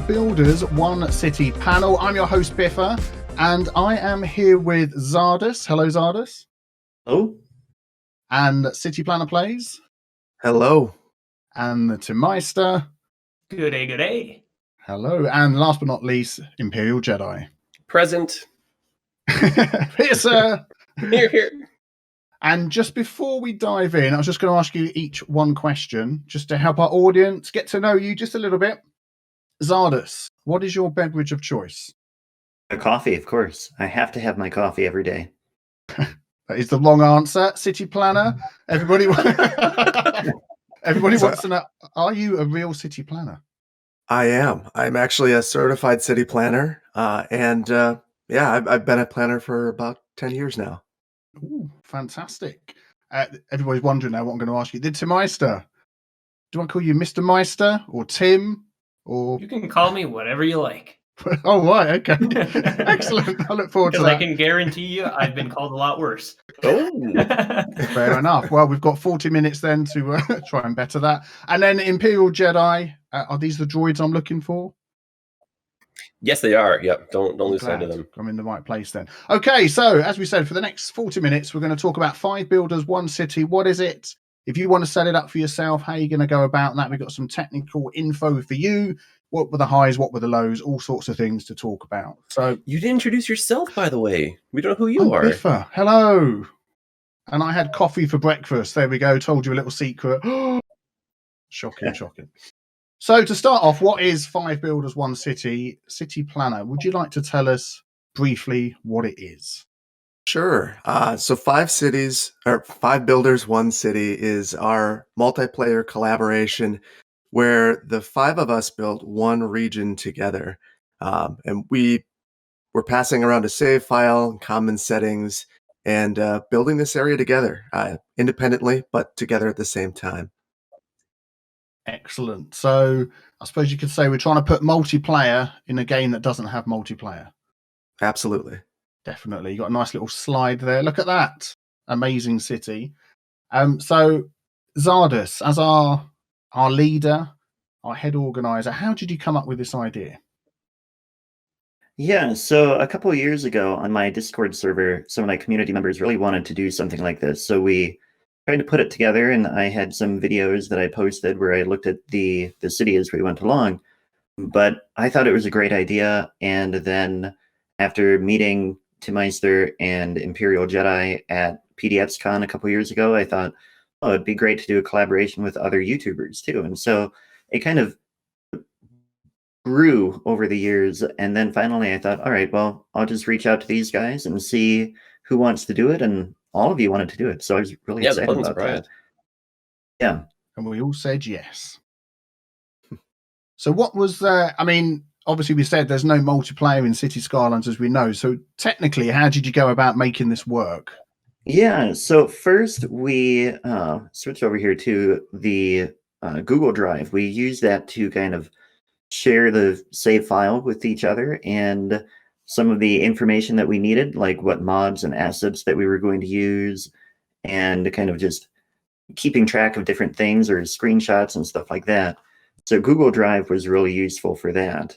Builders, One City panel. I'm your host, Biffa, and I am here with Czardus. Hello, Czardus. Hello. And CityPlannerPlays. Hello. And the Timeister. Good day, good day. Hello. And last but not least, ImperialJedi. Present. Here, sir. Here. And just before we dive in, I was just going to ask you each one question, just to help our audience get to know you just a little bit. Czardus, what is your beverage of choice? A coffee, of course. I have to have my coffee every day. That is the wrong answer. City planner. Everybody wants to know, are you a real city planner? I am. I'm actually a certified city planner. I've been a planner for about 10 years now. Ooh, fantastic. Everybody's wondering now what I'm going to ask you. The Timeister. Do I call you Mr. Meister or Tim? Or You can call me whatever you like. Oh, right. Okay. Excellent. I look forward to that. Because I can guarantee you I've been called a lot worse. Oh. Fair enough. Well, we've got 40 minutes then to try and better that. And then ImperialJedi. Are these the droids I'm looking for? Yes, they are. Yep. Don't lose sight of Glad them. I'm in the right place then. Okay, so as we said, for the next 40 minutes, we're going to talk about 5 builders, 1 city. What is it? If you want to set it up for yourself, how are you going to go about that? We've got some technical info for you. What were the highs? What were the lows? All sorts of things to talk about. So You didn't introduce yourself, by the way. We don't know who you I'm are. Biffa. Hello. And I had coffee for breakfast. There we go. Told you a little secret. Shocking. So to start off, what is 5 builders, 1 city? City planner. Would you like to tell us briefly what it is? Sure. So 5 cities, or 5 builders, 1 city is our multiplayer collaboration where the 5 of us built one region together. And we're passing around a save file, common settings, and building this area together, independently, but together at the same time. Excellent. So I suppose you could say we're trying to put multiplayer in a game that doesn't have multiplayer. Absolutely. Definitely. You got a nice little slide there. Look at that. Amazing city. So Czardus, as our leader, our head organizer, how did you come up with this idea? Yeah, so a couple of years ago on my Discord server, some of my community members really wanted to do something like this. So we tried to put it together, and I had some videos that I posted where I looked at the city as we went along. But I thought it was a great idea. And then after meeting Timeister and ImperialJedi at PDXCON a couple years ago, I thought, oh, it'd be great to do a collaboration with other YouTubers too. And so it kind of grew over the years. And then finally I thought, all right, well, I'll just reach out to these guys and see who wants to do it. And all of you wanted to do it. So I was really excited about that. Yeah. And we all said yes. So what was obviously we said there's no multiplayer in City Skylines as we know. So technically, how did you go about making this work? Yeah, so first we switched over here to the Google Drive. We used that to kind of share the save file with each other and some of the information that we needed, like what mods and assets that we were going to use, and kind of just keeping track of different things or screenshots and stuff like that. So Google Drive was really useful for that.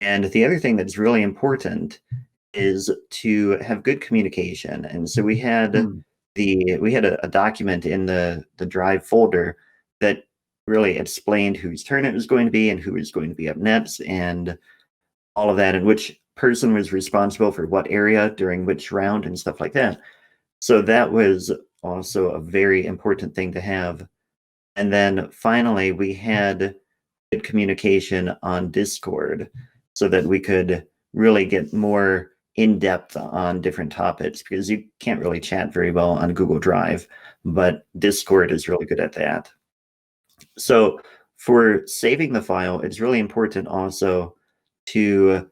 And the other thing that's really important is to have good communication. And so we had a document in the Drive folder that really explained whose turn it was going to be and who was going to be up next and all of that, and which person was responsible for what area during which round and stuff like that. So that was also a very important thing to have. And then finally, we had good communication on Discord so that we could really get more in-depth on different topics, because you can't really chat very well on Google Drive, but Discord is really good at that. So for saving the file, it's really important also to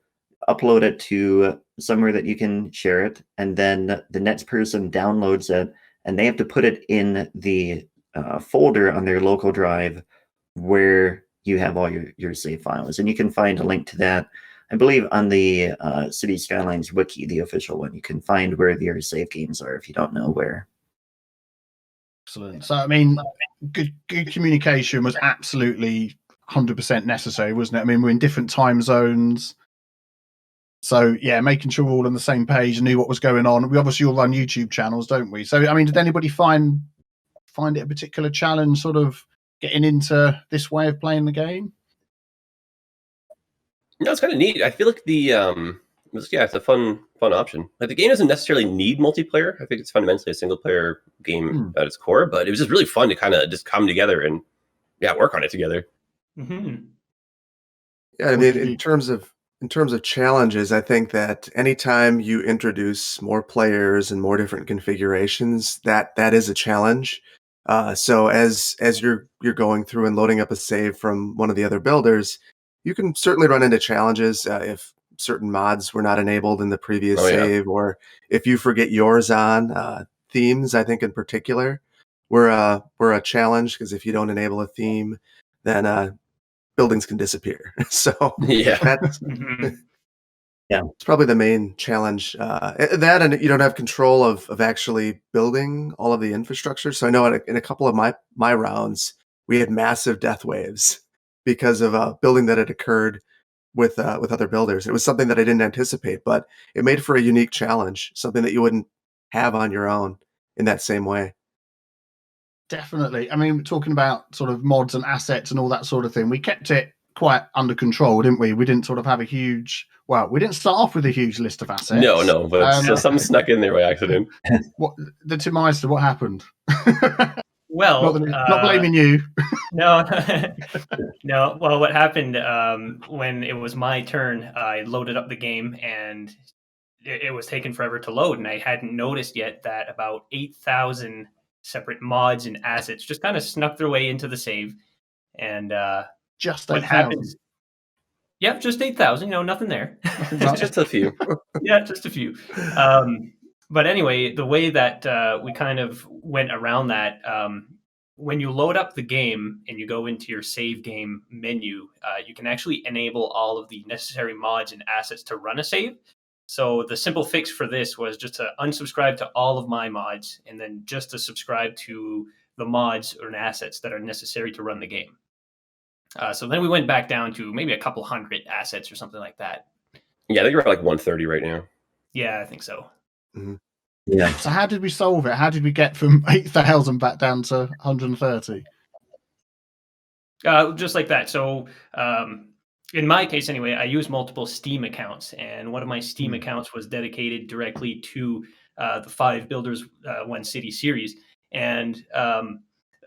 upload it to somewhere that you can share it, and then the next person downloads it, and they have to put it in the folder on their local drive where you have all your save files. And you can find a link to that, I believe, on the City Skylines wiki, the official one. You can find where your save games are if you don't know where. Excellent. So, good communication was absolutely 100% necessary, wasn't it? I mean, we're in different time zones. So, yeah, making sure we're all on the same page and knew what was going on. We obviously all run YouTube channels, don't we? So, I mean, did anybody find it a particular challenge sort of getting into this way of playing the game? No, it's kind of neat. I feel like it's a fun option. Like the game doesn't necessarily need multiplayer. I think it's fundamentally a single player game at its core, but it was just really fun to kind of just come together and work on it together. Mm-hmm. Yeah, I mean, in terms of challenges, I think that anytime you introduce more players and more different configurations, that is a challenge. So as you're going through and loading up a save from one of the other builders, you can certainly run into challenges if certain mods were not enabled in the previous save, or if you forget yours on. Themes, I think in particular, were a challenge, because if you don't enable a theme, then buildings can disappear. So that's it's probably the main challenge. That, and you don't have control of actually building all of the infrastructure. So I know in a couple of my rounds, we had massive death waves because of a building that had occurred with other builders. It was something that I didn't anticipate, but it made for a unique challenge, something that you wouldn't have on your own in that same way. Definitely. I mean, talking about sort of mods and assets and all that sort of thing, we kept it quite under control, didn't we? We didn't sort of have we didn't start off with a huge list of assets. No, but something snuck in there by accident. What the Timeister? What happened? Well, not blaming you. No, no. Well, what happened when it was my turn, I loaded up the game and it was taking forever to load, and I hadn't noticed yet that about 8,000 separate mods and assets just kind of snuck their way into the save. And just what happens? Yeah, just 8,000. Nothing there. Just a few. Yeah, just a few. But anyway, the way that we kind of went around that, when you load up the game and you go into your save game menu, you can actually enable all of the necessary mods and assets to run a save. So the simple fix for this was just to unsubscribe to all of my mods and then just to subscribe to the mods or assets that are necessary to run the game. So then we went back down to maybe a couple hundred assets or something like that. Yeah, I think we're at like 130 right now. Yeah, I think so. Mm-hmm. Yeah. So how did we solve it? How did we get from 8,000 back down to 130? Just like that. So in my case, anyway, I use multiple Steam accounts, and one of my Steam accounts was dedicated directly to the 5 Builders 1 City series. And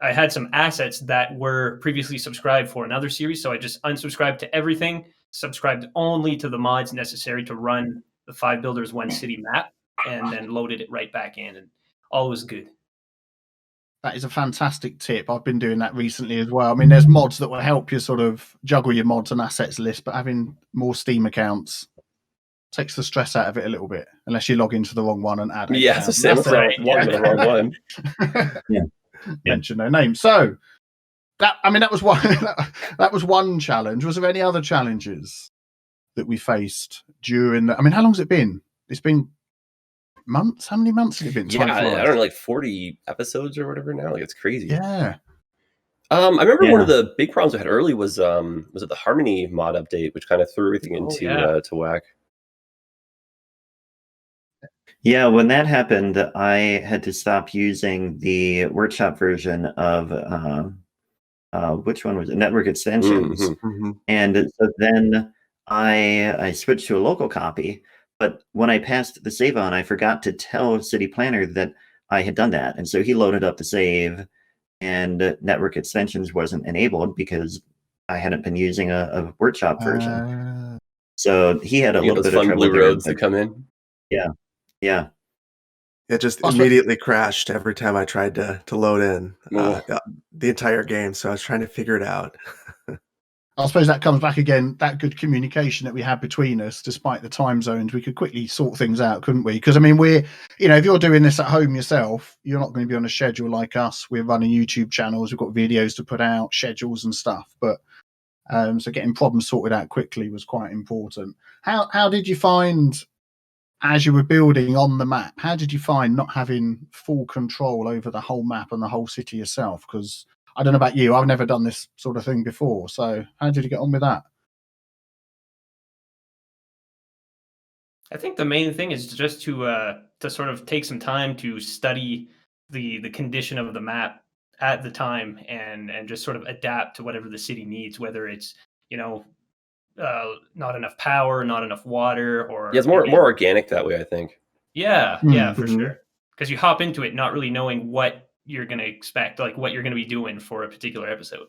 I had some assets that were previously subscribed for another series, so I just unsubscribed to everything, subscribed only to the mods necessary to run the 5 Builders 1 City map, and then loaded it right back in, and all was good. That is a fantastic tip. I've been doing that recently as well. I mean, there's mods that will help you sort of juggle your mods and assets list, but having more Steam accounts takes the stress out of it a little bit, unless you log into the wrong one and add it. Yeah, it's the same as the wrong one. Yeah. Mention no name. So that was one that was one challenge. Was there any other challenges that we faced during the, I mean, how long's it been? It's been months. How many months has it been? Yeah, I don't know, like 40 episodes or whatever now. Like, it's crazy. Yeah. I remember one of the big problems I had early was it the Harmony mod update, which kind of threw everything into to whack. Yeah, when that happened, I had to stop using the workshop version of which one was it? Network Extensions. Mm-hmm. And so then I switched to a local copy, but when I passed the save on, I forgot to tell City Planner that I had done that. And so he loaded up the save, and Network Extensions wasn't enabled because I hadn't been using a workshop version. So he had a little bit of trouble blue roads to come in. Yeah. It just immediately crashed every time I tried to load in the entire game. So I was trying to figure it out. I suppose that comes back again, that good communication that we had between us, despite the time zones, we could quickly sort things out, couldn't we? Because, I mean, if you're doing this at home yourself, you're not going to be on a schedule like us. We're running YouTube channels. We've got videos to put out, schedules and stuff. But so getting problems sorted out quickly was quite important. How did you find, as you were building on the map, how did you find not having full control over the whole map and the whole city yourself? Because I don't know about you. I've never done this sort of thing before. So how did you get on with that? I think the main thing is just to sort of take some time to study the condition of the map at the time and just sort of adapt to whatever the city needs, whether it's, not enough power, not enough water, or Yeah, it's more organic that way, I think. Yeah, for Mhm. sure. Because you hop into it not really knowing what you're going to expect, like what you're going to be doing for a particular episode.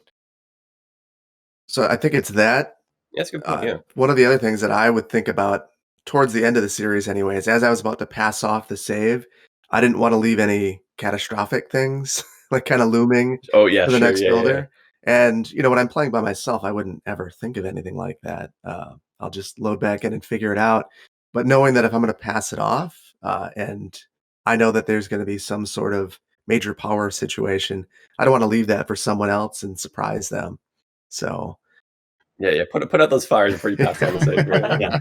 So I think it's that. Yeah, that's a good point. Yeah. One of the other things that I would think about towards the end of the series, anyways, as I was about to pass off the save, I didn't want to leave any catastrophic things like kind of looming Oh yeah, for the sure. next Yeah, builder. And when I'm playing by myself, I wouldn't ever think of anything like that. I'll just load back in and figure it out. But knowing that if I'm going to pass it off, and I know that there's going to be some sort of major power situation, I don't want to leave that for someone else and surprise them. So yeah. Put out those fires before you pass on the save. Right? Yeah.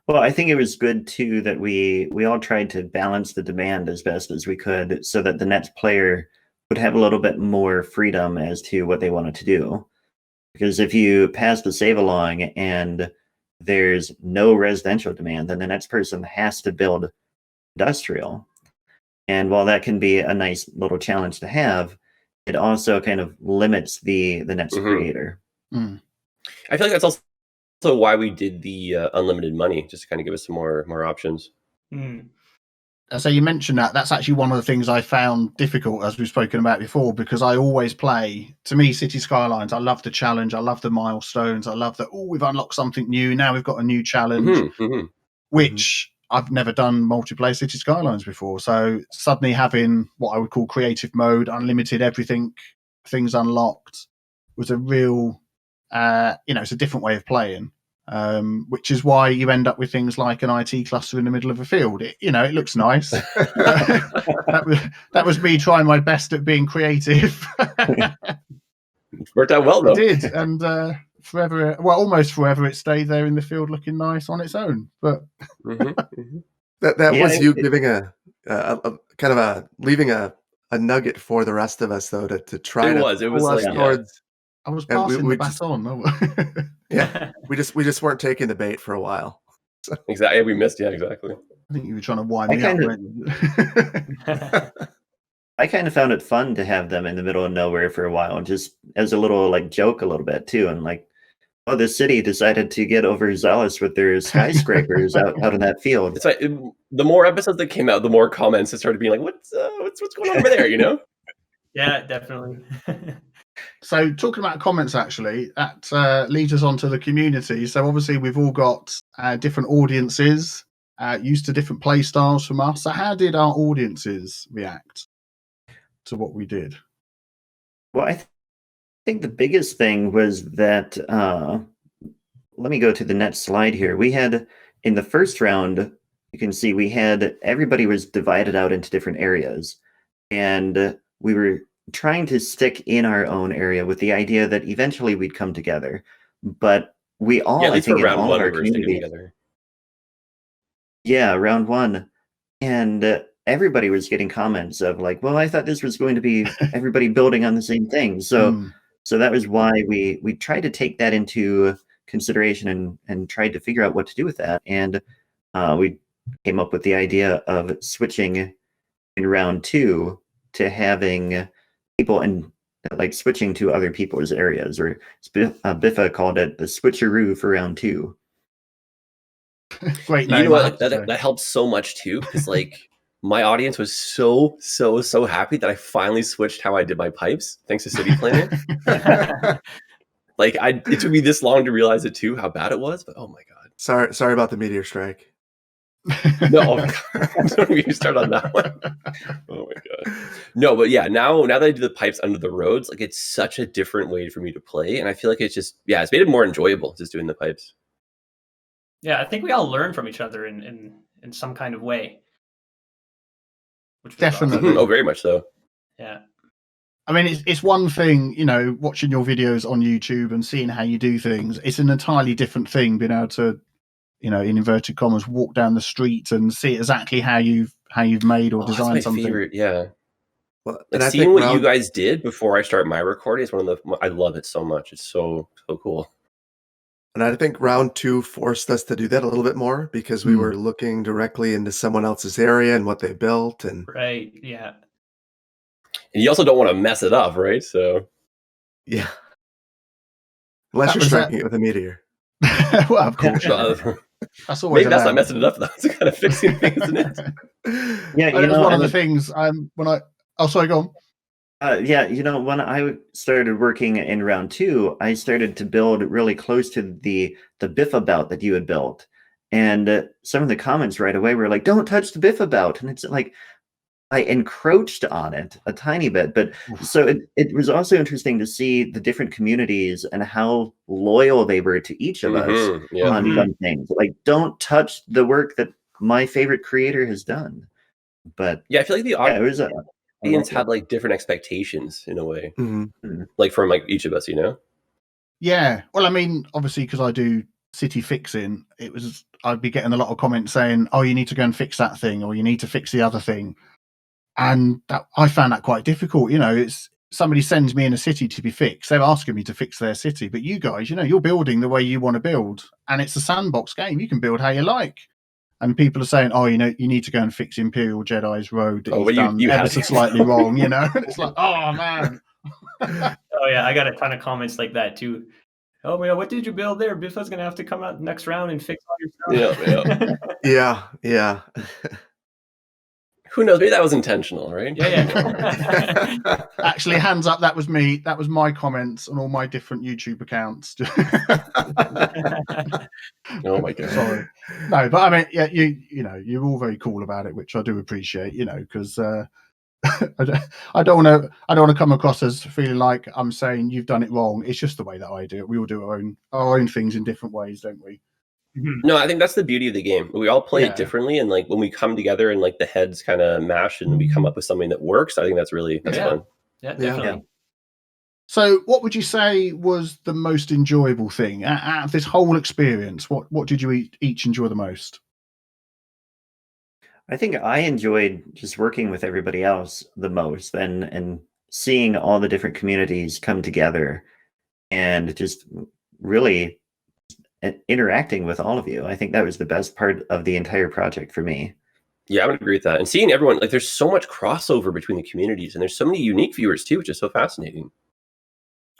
Well, I think it was good too that we all tried to balance the demand as best as we could, so that the next player would have a little bit more freedom as to what they wanted to do. Because if you pass the save along and there's no residential demand, then the next person has to build industrial. And while that can be a nice little challenge to have, it also kind of limits the next Mhm. creator. I feel like that's also why we did the unlimited money, just to kind of give us some more options. So you mentioned that's actually one of the things I found difficult, as we've spoken about before, because I always play, to me, City Skylines. I love the challenge. I love the milestones. I love that, we've unlocked something new. Now we've got a new challenge, which I've never done multiplayer City Skylines before. So suddenly having what I would call creative mode, unlimited everything, things unlocked, was a real, it's a different way of playing. Which is why you end up with things like an IT cluster in the middle of a field. It looks nice. that was me trying my best at being creative. Worked out well though. It did, and almost forever, it stayed there in the field looking nice on its own. But that Yeah, was you giving a kind of a leaving a nugget for the rest of us though to try It to was pull us like, towards. I was And passing we the just- baton. Yeah, we just weren't taking the bait for a while. Exactly. We missed. Yeah, exactly. I think you were trying to wind me up. I kind of found it fun to have them in the middle of nowhere for a while, just as a little like joke a little bit too. And like, oh, the city decided to get overzealous with their skyscrapers out in that field. It's like the more episodes that came out, the more comments that started being like, "What's going on over there?" Yeah, definitely. So talking about comments, actually, that leads us on to the community. So obviously we've all got different audiences, used to different play styles from us. So how did our audiences react to what we did? Well, I think the biggest thing was that, let me go to the next slide here. We had, in the first round, you can see everybody was divided out into different areas. And we were trying to stick in our own area with the idea that eventually we'd come together. But we all, at least I think, for in round all one, of our we were sticking communities, together. yeah, round one. And everybody was getting comments of like, well, I thought this was going to be everybody building on the same thing. So that was why we tried to take that into consideration and tried to figure out what to do with that. And we came up with the idea of switching in round two to having people and like switching to other people's areas, or Biffa called it the switcheroo for round two. Great name. You know what? That helps so much too, because like my audience was so happy that I finally switched how I did my pipes thanks to City Planner. Like it took me this long to realize it too, how bad it was. But oh my god, Sorry about the meteor strike. No, don't even start on that one. Oh my god. No, but yeah, now that I do the pipes under the roads, like it's such a different way for me to play, and I feel like it's made it more enjoyable just doing the pipes. Yeah, I think we all learn from each other in some kind of way. Which was Definitely. awesome. Oh, very much so. Yeah. I mean, it's one thing, watching your videos on YouTube and seeing how you do things. It's an entirely different thing being able to, in inverted commas, walk down the street and see exactly how you've made or designed that's my something. favorite, yeah. Well, Like and I seeing think what you guys did before I start my recording is I love it so much. It's so cool. And I think round 2 forced us to do that a little bit more because we Hmm. were looking directly into someone else's area and what they built. And Right. Yeah. And you also don't want to mess it up, right? So yeah, unless That you're was that- striking it with a meteor. Well, of course. uh, That's always maybe that's not allowed. messing it up. That's kind of fixing things, isn't it? Yeah, And it was one of the things. Sorry, go on. Yeah, when I started working in round 2, I started to build really close to the Biffa bout that you had built, and some of the comments right away were like, "Don't touch the Biffa bout," and it's like I encroached on it a tiny bit. But so it was also interesting to see the different communities and how loyal they were to each of us Yeah. on some things. Like, don't touch the work that my favorite creator has done. But Yeah, I feel like the yeah, it was audience had like different expectations in a way, Mhm. like from like each of us, Yeah. Well, I mean, obviously, because I do city fixing, I'd be getting a lot of comments saying, "Oh, you need to go and fix that thing, or you need to fix the other thing," and I found that quite difficult. It's somebody sends me in a city to be fixed. They're asking me to fix their city, but you guys, you're building the way you want to build, and it's a sandbox game. You can build how you like. And people are saying, "Oh, you need to go and fix Imperial Jedi's road that he's done you ever had so to. slightly wrong." And it's like, oh man. Oh yeah, I got a ton of comments like that too. Oh man, what did you build there? Biffa's gonna have to come out next round and fix all your stuff. Yeah. Who knows? Maybe that was intentional, right? Yeah. Actually, hands up, that was me. That was my comments on all my different YouTube accounts. Oh my god. Sorry. No, but I mean, yeah, you're all very cool about it, which I do appreciate. Because I don't want to come across as feeling like I'm saying you've done it wrong. It's just the way that I do it. We all do our own things in different ways, don't we? No, I think that's the beauty of the game. We all play Yeah. it differently, and like when we come together and like the heads kind of mash and we come up with something that works, I think that's fun. Yeah, definitely. So, what would you say was the most enjoyable thing out of this whole experience? What did you each enjoy the most? I think I enjoyed just working with everybody else the most and seeing all the different communities come together and just really interacting with all of you. I think that was the best part of the entire project for me. Yeah, I would agree with that. And seeing everyone, like there's so much crossover between the communities and there's so many unique viewers too, which is so fascinating.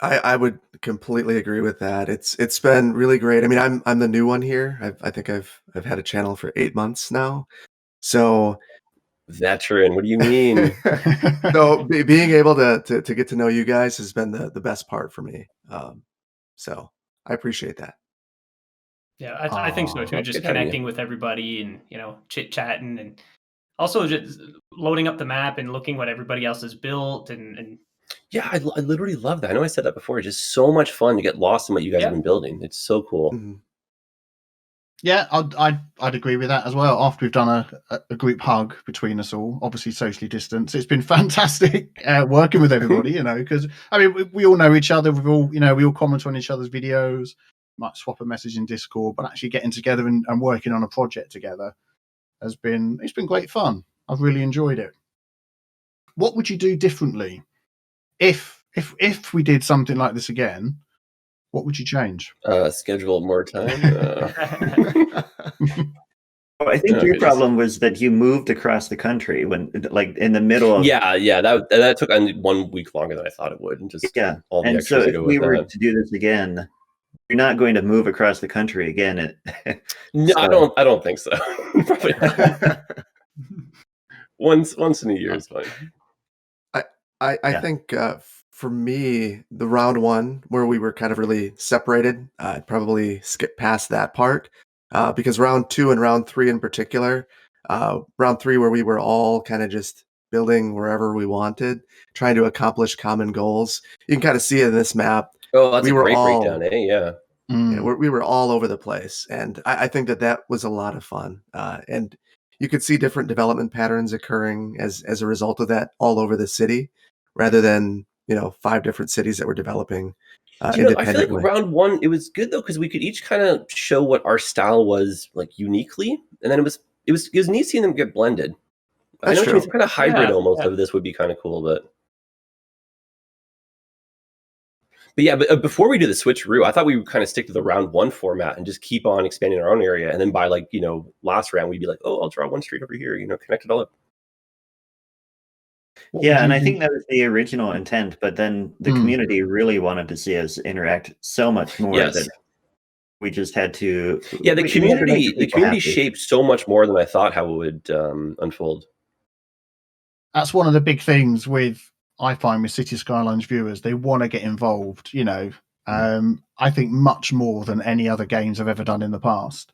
I would completely agree with that. It's been really great. I mean, I'm the new one here. I think I've had a channel for 8 months now. So Veteran, what do you mean? so being able to get to know you guys has been the best part for me. So I appreciate that. Yeah, I think so too. that's Just good having you. connecting with everybody and chit chatting and also just loading up the map and looking what everybody else has built and Yeah, I literally love that. I know I said that before. It's just so much fun to get lost in what you guys have been building. It's so cool. Mhm. Yeah, I'd agree with that as well. After we've done a group hug between us all, obviously socially distanced, it's been fantastic working with everybody. Because I mean, we all know each other. We all comment on each other's videos, might swap a message in Discord, but actually getting together and working on a project together it's been great fun. I've really enjoyed it. What would you do differently if we did something like this again? What would you change? Schedule more time. Well, I think your problem was that you moved across the country when, like, in the middle of Yeah. That took 1 week longer than I thought it would, and just all the and extras so that if go we with were that. to do this again, you're not going to move across the country again. No, So- I don't think so. Probably not. Once in a year is fine. I think for me, the round 1 where we were kind of really separated, I'd probably skip past that part because round 2 and round 3 in particular, round 3 where we were all kind of just building wherever we wanted, trying to accomplish common goals. You can kind of see it in this map. Oh, that's We a were great all- breakdown, eh? Yeah. Yeah, we were all over the place, and I think that was a lot of fun. And you could see different development patterns occurring as a result of that all over the city, rather than 5 different cities that were dedeveloping I feel like independently. round 1 it was good though because we could each kind of show what our style was like uniquely, and then it was neat seeing them get blended. I know what you mean. Some kind of hybrid Yeah, almost of this would be kind of cool, but yeah. But before we do the switcheroo, I thought we would kind of stick to the round one format and just keep on expanding our own area, and then by like last round we'd be like, oh, I'll draw one street over here, connect it all up. Yeah, and I think that was the original intent, but then the community really wanted to see us interact so much more that we just had to. Yeah, the community shaped so much more than I thought how it would unfold. That's one of the big things I find with City Skylines viewers. They want to get involved, I think much more than any other games I've ever done in the past.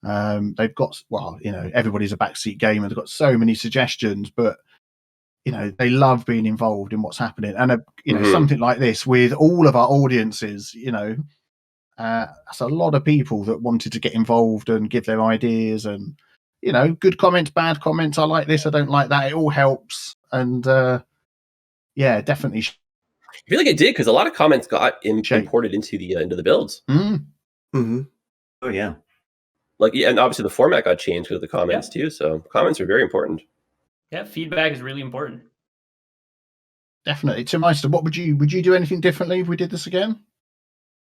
They've got, everybody's a backseat gamer. They've got so many suggestions, but they love being involved in what's happening. And something like this with all of our audiences, that's a lot of people that wanted to get involved and give their ideas and good comments, bad comments. I like this, I don't like that. It all helps. And definitely. I feel like it did because a lot of comments got imported into the builds. Mm-hmm. Oh yeah. And obviously the format got changed because of the comments too. So comments are very important. Yeah, feedback is really important. Definitely. Timeister, what would you do anything differently if we did this again?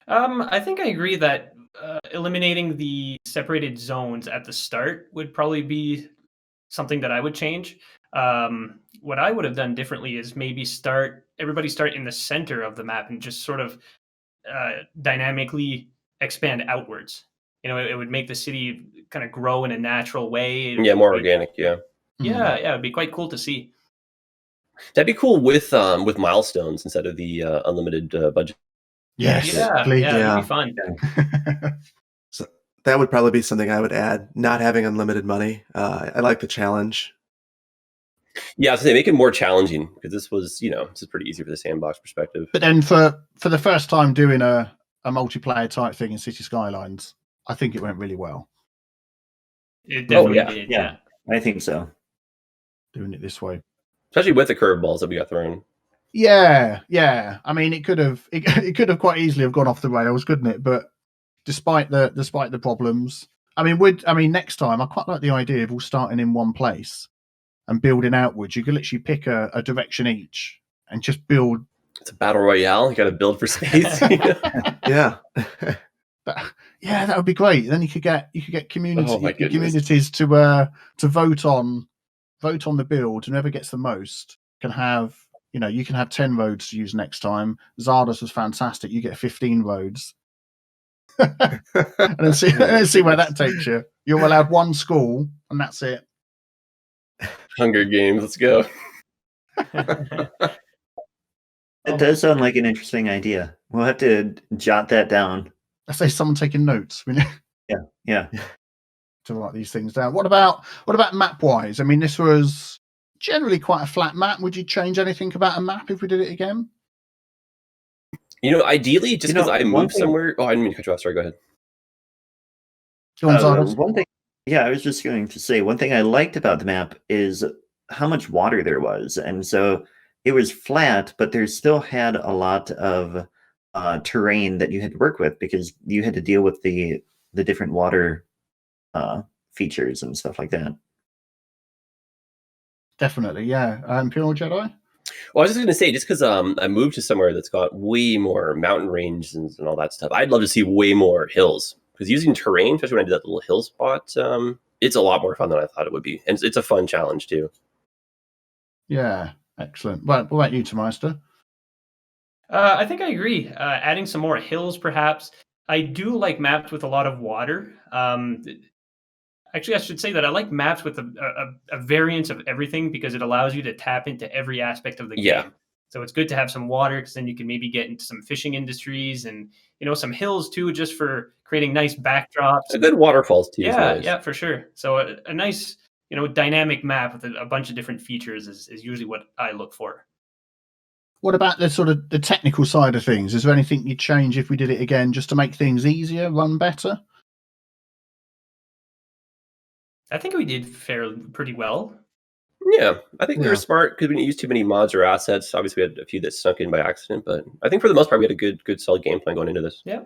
I think I agree that eliminating the separated zones at the start would probably be something that I would change. What I would have done differently is maybe everybody start in the center of the map and just sort of dynamically expand outwards. It would make the city kind of grow in a natural way. More organic. Yeah. Yeah, it'd be quite cool to see. That'd be cool with milestones instead of the unlimited budget. Yes, please. It'd be fun. So that would probably be something I would add. Not having unlimited money. I like the challenge. Yeah, I was gonna say make it more challenging because this is pretty easy for the sandbox perspective. But then for the first time doing a multiplayer type thing in City Skylines, I think it went really well. It definitely did. Yeah, I think so. Doing it this way, especially with the curveballs that we got thrown. Yeah. I mean, it could have quite easily have gone off the rails, couldn't it? But despite the problems, next time I quite like the idea of all starting in one place and building outwards. You could literally pick a direction each and just build. It's a battle royale. You got to build for space. Yeah. That would be great. Then you could get communities to vote on the build. Whoever gets the most can have. You can have 10 roads to use next time. Czardus was fantastic. You get 15 roads. And then see where that takes you. You're allowed one school, and that's it. Hunger Games, let's go. It does sound like an interesting idea. We'll have to jot that down. I say someone taking notes. Yeah. To write these things down. What about map wise? This was generally quite a flat map. Would you change anything about a map if we did it again? Ideally, just because I moved somewhere. Oh, I didn't mean to cut you off. Sorry, go ahead. Go on, one thing. Yeah, I was just going to say one thing I liked about the map is how much water there was, and so it was flat, but there still had a lot of terrain that you had to work with because you had to deal with the different water features and stuff like that. Definitely, yeah. ImperialJedi? Well, I was just going to say, just because I moved to somewhere that's got way more mountain ranges and all that stuff, I'd love to see way more hills. Because using terrain, especially when I did that little hill spot, it's a lot more fun than I thought it would be. And it's a fun challenge, too. Yeah, excellent. What about you, Timeister? I think I agree. Adding some more hills, perhaps. I do like maps with a lot of water. Actually, I should say that I like maps with a variance of everything because it allows you to tap into every aspect of the game. So it's good to have some water because then you can maybe get into some fishing industries and some hills too, just for creating nice backdrops. A good waterfalls too. Yeah, for sure. So a nice dynamic map with a bunch of different features is usually what I look for. What about the sort of the technical side of things? Is there anything you'd change if we did it again, just to make things easier, run better? I think we did pretty well. Yeah, I think we were smart because we didn't use too many mods or assets. Obviously, we had a few that snuck in by accident, but I think for the most part, we had a good solid game plan going into this. Yeah.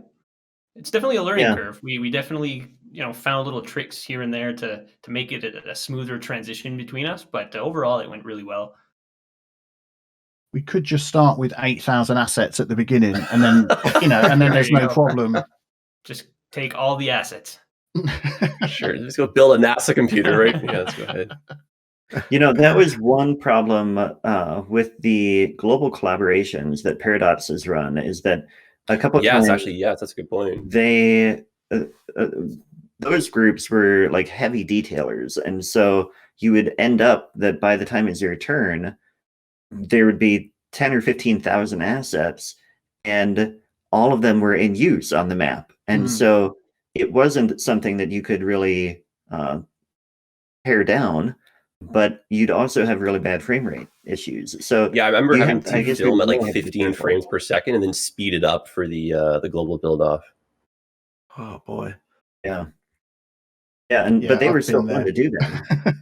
It's definitely a learning Yeah. curve. We definitely found little tricks here and there to make it a smoother transition between us, but overall it went really well. We could just start with 8,000 assets at the beginning, and then and then There there's you no go. problem. Just take all the assets. Sure, let's go build a NASA computer, right? Yeah, let's go ahead. That was one problem with the global collaborations that Paradox has run, is that a couple of Yes, times actually, yes, that's a good point. they those groups were like heavy detailers, and so you would end up that by the time it's your turn, there would be 10 or 15,000 assets, and all of them were in use on the map, and so it wasn't something that you could really pare down. But you'd also have really bad frame rate issues. So Yeah, I remember you having have- I to guess we film at like really have to be 15 careful. frames per second and then speed it up for the global build off. Oh boy. Yeah, and but they I've were still been fun there. to do that.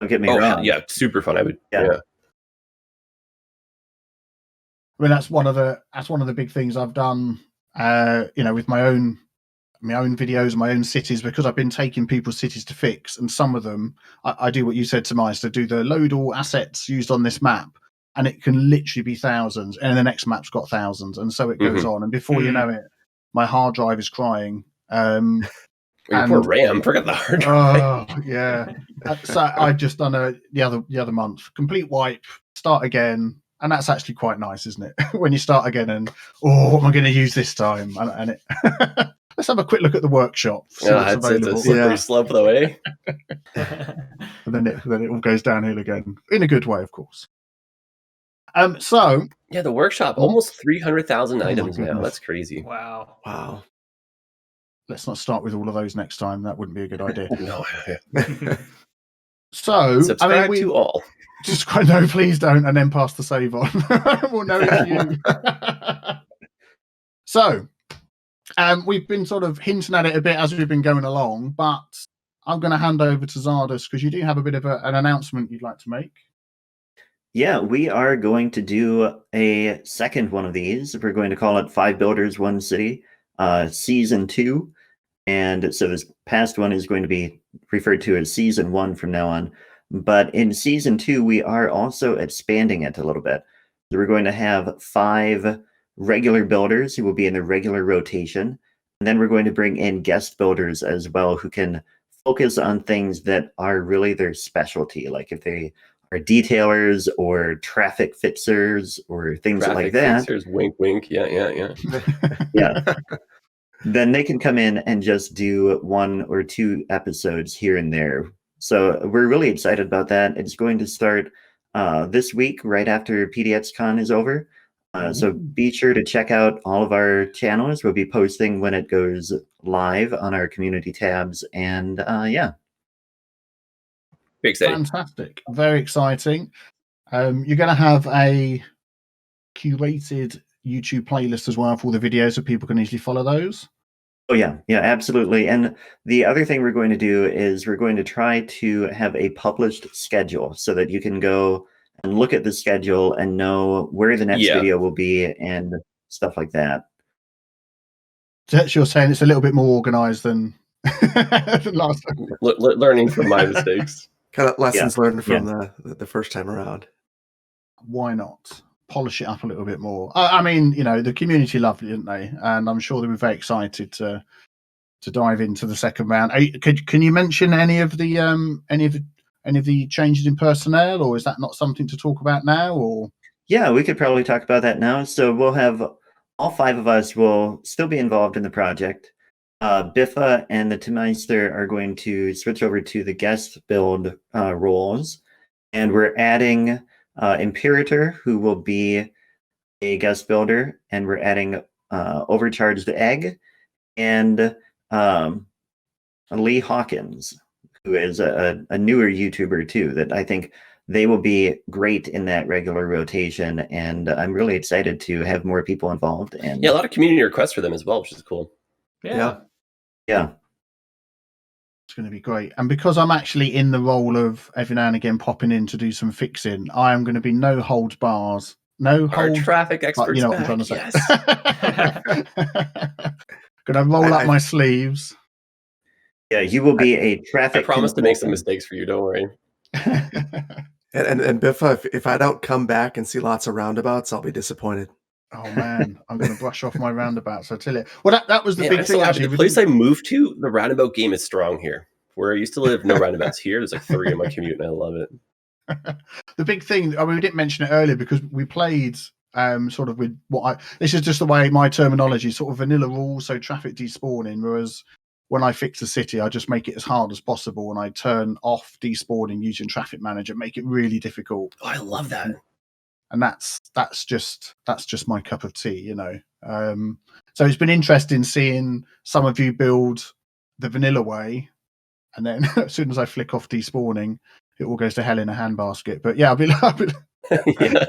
Don't get me Oh wrong. yeah, super fun. I would. Yeah. Yeah. I mean, that's one of the big things I've done. With my own videos, my own cities, because I've been taking people's cities to fix, and some of them I do what you said, Timeister, do the load all assets used on this map, and it can literally be thousands, and the next map's got thousands, and so it goes on, and before you know it, my hard drive is crying. Your poor RAM. Forget the hard drive. Oh yeah. So I've just done the other month, complete wipe, start again, and that's actually quite nice, isn't it? When you start again and what am I going to use this time? And it. Let's have a quick look at the workshop. See what's It's a available. slippery slope though, eh? And then it all goes downhill again, in a good way, of course. So yeah, the workshop almost 300,000 my items now. goodness. That's crazy. Wow. Let's not start with all of those next time. That wouldn't be a good idea. No. So Subscribe to all. Just no, please don't, and then pass the save on. We'll know it's you. So, we've been sort of hinting at it a bit as we've been going along, but I'm going to hand over to Czardus because you do have a bit of an announcement you'd like to make. Yeah, we are going to do a second one of these. We're going to call it 5 Builders, 1 City, Season 2. And so this past one is going to be referred to as Season 1 from now on. But in Season 2, we are also expanding it a little bit. So we're going to have 5 regular builders who will be in the regular rotation. And then we're going to bring in guest builders as well who can focus on things that are really their specialty. Like if they are detailers or traffic fixers or things like that. Fixers, wink, wink. Yeah. Yeah. Then they can come in and just do 1 or 2 episodes here and there. So we're really excited about that. It's going to start this week, right after PDXCON is over. So be sure to check out all of our channels. We'll be posting when it goes live on our community tabs. And yeah. Very exciting. Fantastic. Very exciting. You're going to have a curated YouTube playlist as well for all the videos so people can easily follow those. Oh, yeah, absolutely. And the other thing we're going to do is we're going to try to have a published schedule so that you can go and look at the schedule and know where the next video will be and stuff like that. So you're saying it's a little bit more organized than last time. Learning from my mistakes. Kind of lessons learned from the first time around. Why not polish it up a little bit more? I mean, the community loved it, didn't they? And I'm sure they were very excited to dive into the second round. Can you mention any of the changes in personnel, or is that not something to talk about now? Or yeah, we could probably talk about that now. So we'll have all 5 of us will still be involved in the project. Biffa and the Timeister are going to switch over to the guest build roles, and we're adding Imperator, who will be a guest builder, and we're adding Overcharged Egg and Lee Hawkins, who is a newer YouTuber too, that I think they will be great in that regular rotation, and I'm really excited to have more people involved. And a lot of community requests for them as well, which is cool. Yeah. It's going to be great. And because I'm actually in the role of every now and again popping in to do some fixing, I am going to be no holds bars. No Our holds. Traffic experts. You know what I'm trying to say. Yes. Gonna roll up my sleeves. Yeah, you will be a I traffic. promise to make some mistakes for you. Don't worry. And Biffa, if I don't come back and see lots of roundabouts, I'll be disappointed. Oh man, I'm going to brush off my roundabouts. I tell you. Well, that was the big I'm thing. so happy. Actually, The place I moved to, the roundabout game is strong here. Where I used to live, no roundabouts here. There's like 3 on my commute, and I love it. The big thing. I mean, we didn't mention it earlier because we played sort of with this is just the way my terminology, sort of vanilla rules, so traffic despawning. Whereas when I fix a city, I just make it as hard as possible, and I turn off despawning using Traffic Manager, make it really difficult. Oh, I love that. And that's just my cup of tea, you know. So it's been interesting seeing some of you build the vanilla way, and then as soon as I flick off despawning, it all goes to hell in a handbasket. But yeah, I'll be Yeah.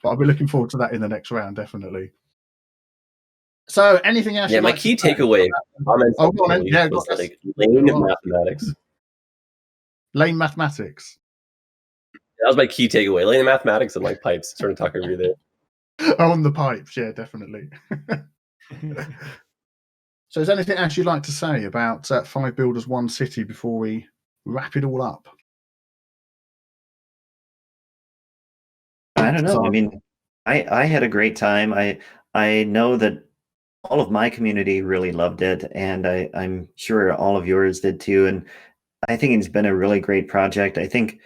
but I'll be looking forward to that in the next round, definitely. So anything else? Yeah, my key takeaway comments. Oh, go on then. Yeah, was like lane mathematics. Lane mathematics. That was my key takeaway. Lane mathematics and like pipes. Sort of talking over you there. On the pipes, yeah, definitely. So, is there anything else you'd like to say about 5 Builders 1 City before we wrap it all up? I don't know. I mean, I had a great time. I know that all of my community really loved it, and I'm sure all of yours did too. And I think it's been a really great project. I think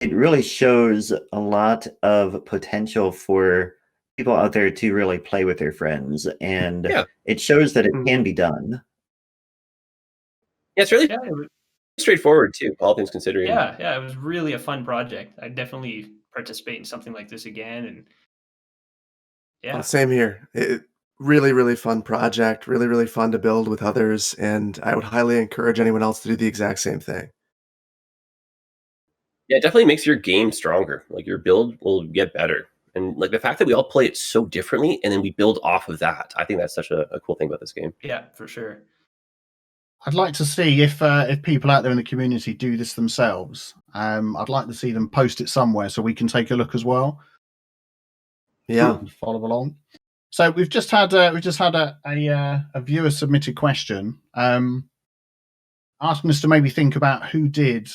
it really shows a lot of potential for people out there to really play with their friends, and it shows that it can be done. Yeah, it's really straightforward too, all things considering. Yeah, it was really a fun project. I'd definitely participate in something like this again. And yeah, same here. Really, really fun project. Really, really fun to build with others, and I would highly encourage anyone else to do the exact same thing. Yeah, it definitely makes your game stronger. Like your build will get better. And like the fact that we all play it so differently and then we build off of that, I think that's such a cool thing about this game. Yeah, for sure. I'd like to see if people out there in the community do this themselves. I'd like to see them post it somewhere so we can take a look as well. Yeah, follow along. So we've just had a viewer submitted question asking us to maybe think about who did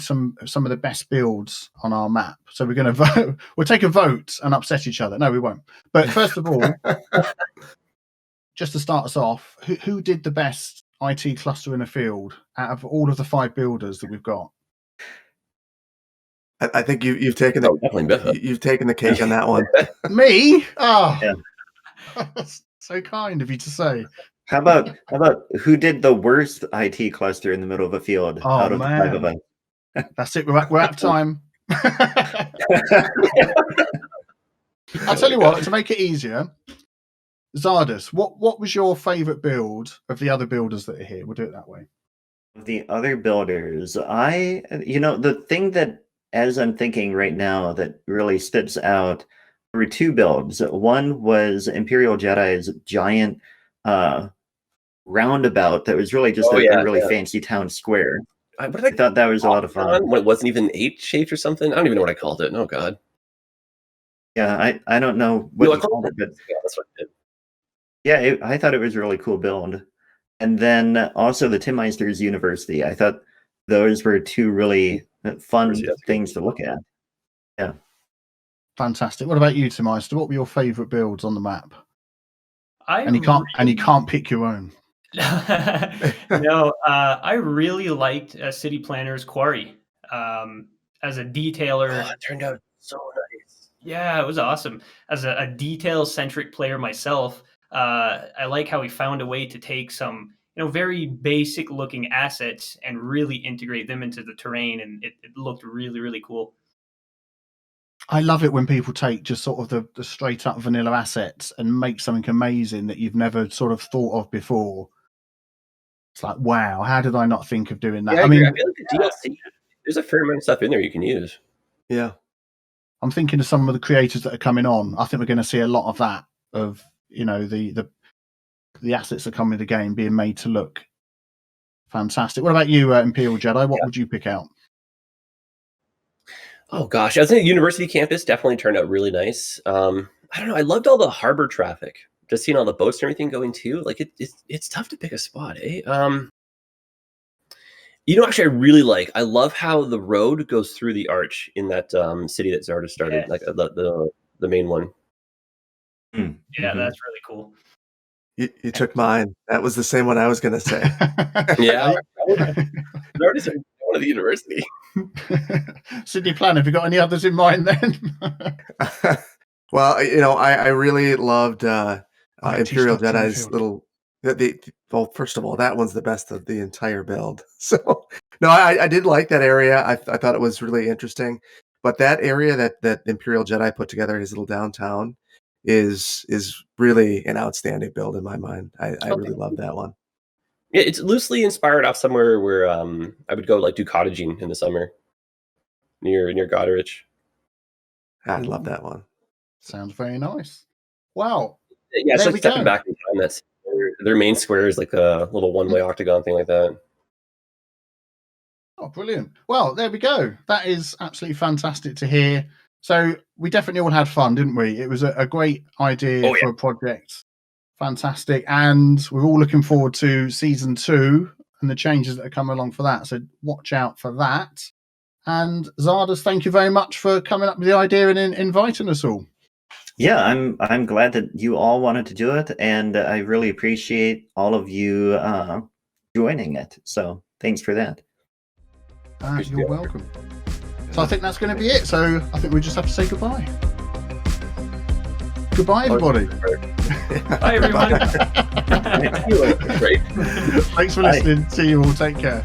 some of the best builds on our map. So we're going to vote. We'll take a vote and upset each other. No, we won't. But first of all, just to start us off, who did the best IT cluster in a field out of all of the 5 builders that we've got? I think you've taken you've taken the cake on that one. Me? Oh, Yeah. So kind of you to say. How about who did the worst IT cluster in the middle of a field out of the 5 of us? That's it. We're out of time. I'll tell you what. To make it easier, Czardus, what was your favourite build of the other builders that are here? We'll do it that way. The other builders, the thing that, as I'm thinking right now, that really sticks out were 2 builds. One was ImperialJedi's giant roundabout that was really just a really fancy town square. I thought that was a lot of fun. When it wasn't even 8-shaped or something. I don't even know what I called it. Oh God. Yeah, I don't know what you called it, but that's what I did. Yeah, I thought it was a really cool build. And then also the Timeister's University. I thought those were 2 really fun things to look at. Yeah. Fantastic. What about you, Timeister? What were your favourite builds on the map? And you can't pick your own. No, I really liked City Planner's Quarry as a detailer. Oh, it turned out so nice. Yeah, it was awesome. As a detail-centric player myself, I like how he found a way to take some, very basic-looking assets and really integrate them into the terrain, and it looked really, really cool. I love it when people take just sort of the straight-up vanilla assets and make something amazing that you've never sort of thought of before. It's like, wow, how did I not think of doing that? Yeah, I mean, I feel like the DLC, there's a fair amount of stuff in there you can use. Yeah. I'm thinking of some of the creators that are coming on. I think we're going to see a lot of that, of, the assets that come in the game being made to look fantastic. What about you, ImperialJedi? What would you pick out? Oh, gosh. I was in a university campus. Definitely turned out really nice. I don't know. I loved all the harbor traffic. just seeing all the boats and everything going too, like it's tough to pick a spot, eh? Actually, I love how the road goes through the arch in that city that Czardus started, like the main one. Yeah, that's really cool. You took mine. That was the same one I was going to say. Yeah, Czardus are one of the university. Sydney Plan, have you got any others in mind then? Well, I really loved Imperial Jedi's little. Well, first of all, that one's the best of the entire build. So, no, I did like that area. I thought it was really interesting. But that area that Imperial Jedi put together, his little downtown, is really an outstanding build in my mind. I really love that one. Yeah, it's loosely inspired off somewhere where I would go like do cottaging in the summer near Goderich. I love that one. Sounds very nice. Wow. Yeah, it's like stepping back in time. That's their main square is like a little one-way octagon thing like that. Oh, brilliant. Well, there we go. That is absolutely fantastic to hear. So we definitely all had fun, didn't we? It was a great idea for a project. Fantastic. And we're all looking forward to season 2 and the changes that are coming along for that. So watch out for that. And Czardus, thank you very much for coming up with the idea and inviting us all. Yeah, I'm glad that you all wanted to do it, and I really appreciate all of you joining it. So thanks for that. You're welcome. So I think that's going to be it. So I think we just have to say goodbye. Goodbye, everybody. Bye, everyone. Great. Thanks for listening. See you all. Take care.